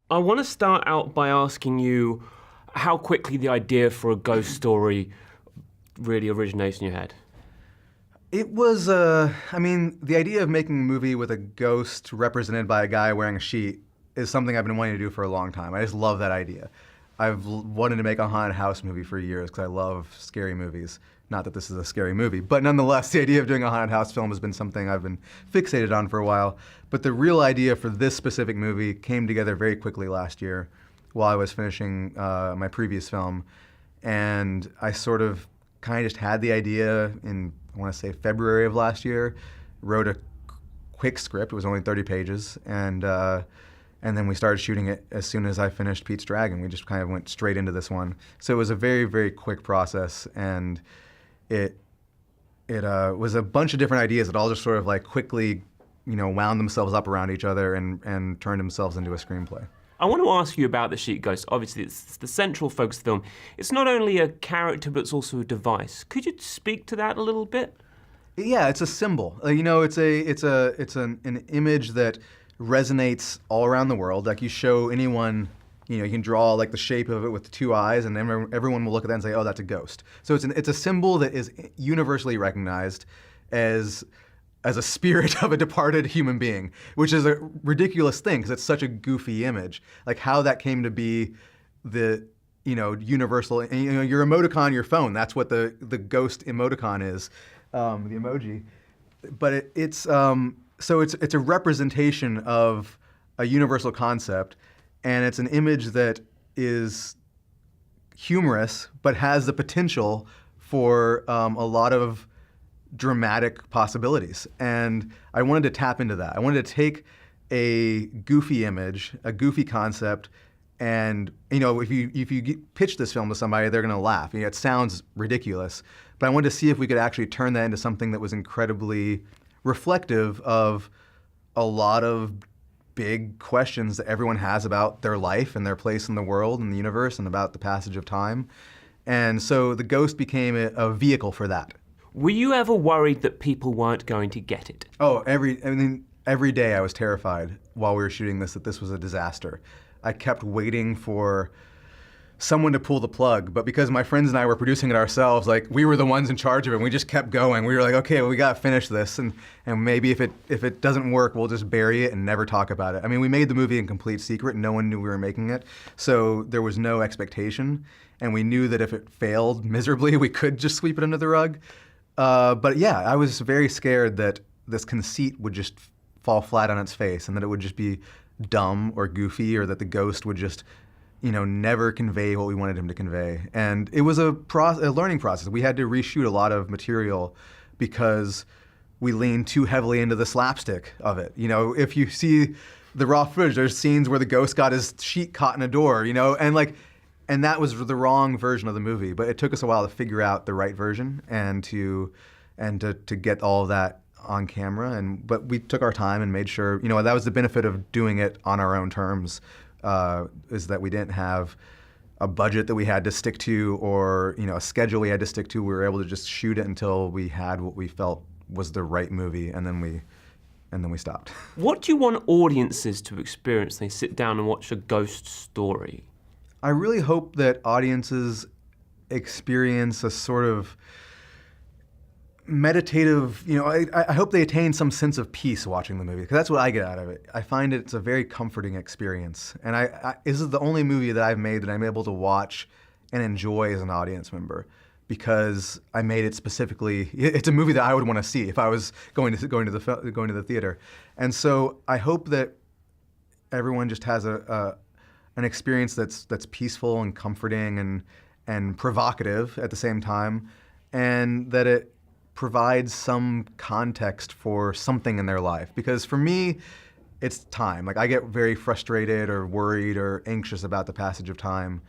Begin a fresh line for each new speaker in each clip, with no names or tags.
I want to start out by asking you how quickly the idea for a ghost story really originates in your head.
It was, the idea of making a movie with a ghost represented by a guy wearing a sheet is something I've been wanting to do for a long time. I just love that idea. Wanted to make a haunted house movie for years because I love scary movies. Not that this is a scary movie, but nonetheless, the idea of doing a haunted house film has been something I've been fixated on for a while. But the real idea for this specific movie came together very quickly last year while I was finishing my previous film. And I sort of kind of just had the idea in, I want to say, February of last year, wrote a quick script. It was only 30 pages. And then we started shooting it as soon as I finished Pete's Dragon. We just kind of went straight into this one. So it was a very, very quick process. And it was a bunch of different ideas that all just sort of like quickly, wound themselves up around each other and turned themselves into a screenplay.
I want to ask you about the sheet ghost. Obviously, it's the central focus of the film. It's not only a character, but it's also a device. Could you speak to that a little bit?
Yeah, it's a symbol. It's an image that resonates all around the world. Like you show anyone, you can draw like the shape of it with the two eyes, and then everyone will look at that and say, "Oh, that's a ghost." So it's a symbol that is universally recognized as a spirit of a departed human being, which is a ridiculous thing because it's such a goofy image. Like how that came to be the universal, and, your emoticon, your phone, that's what the ghost emoticon is, the emoji. But it's a representation of a universal concept, and it's an image that is humorous but has the potential for a lot of dramatic possibilities. And I wanted to tap into that. I wanted to take a goofy image, a goofy concept, and if you pitch this film to somebody, they're going to laugh. It sounds ridiculous, but I wanted to see if we could actually turn that into something that was incredibly reflective of a lot of big questions that everyone has about their life and their place in the world and the universe and about the passage of time. And so the ghost became a vehicle for that.
Were you ever worried that people weren't going to get it?
Oh, every day I was terrified while we were shooting this that this was a disaster. I kept waiting for someone to pull the plug, but because my friends and I were producing it ourselves, like we were the ones in charge of it, and we just kept going. We were like, okay, well, we gotta finish this, and maybe if it doesn't work, we'll just bury it and never talk about it. I mean, we made the movie in complete secret. No one knew we were making it, so there was no expectation, and we knew that if it failed miserably, we could just sweep it under the rug. But yeah, I was very scared that this conceit would just fall flat on its face and that it would just be dumb or goofy, or that the ghost would just, never convey what we wanted him to convey. And it was a learning process. We had to reshoot a lot of material because we leaned too heavily into the slapstick of it. If you see the raw footage, there's scenes where the ghost got his sheet caught in a door, and that was the wrong version of the movie. But it took us a while to figure out the right version and to get all of that on camera. But we took our time and made sure, that was the benefit of doing it on our own terms, is that we didn't have a budget that we had to stick to or, a schedule we had to stick to. We were able to just shoot it until we had what we felt was the right movie, and then we stopped.
What do you want audiences to experience when they sit down and watch a ghost story?
I really hope that audiences experience a sort of meditative, I hope they attain some sense of peace watching the movie, because that's what I get out of it. I find it's a very comforting experience. And this is the only movie that I've made that I'm able to watch and enjoy as an audience member, because I made it specifically. It's a movie that I would want to see if I was going to the theater. And so I hope that everyone just has an experience that's peaceful and comforting and provocative at the same time, and that it provides some context for something in their life. Because for me, it's time. Like, I get very frustrated or worried or anxious about the passage of time,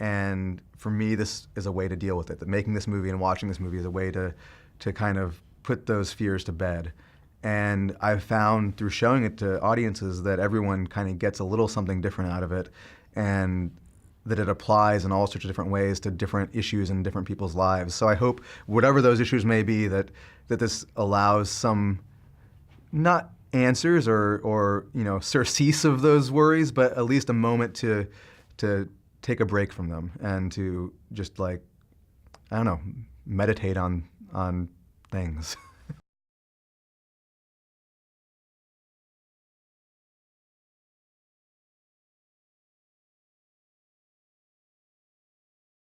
and for me, this is a way to deal with it. That making this movie and watching this movie is a way to kind of put those fears to bed. And I've found through showing it to audiences that everyone kind of gets a little something different out of it, and that it applies in all sorts of different ways to different issues in different people's lives. So I hope whatever those issues may be, that this allows some, not answers or surcease of those worries, but at least a moment to take a break from them and to just, like, I don't know, meditate on things.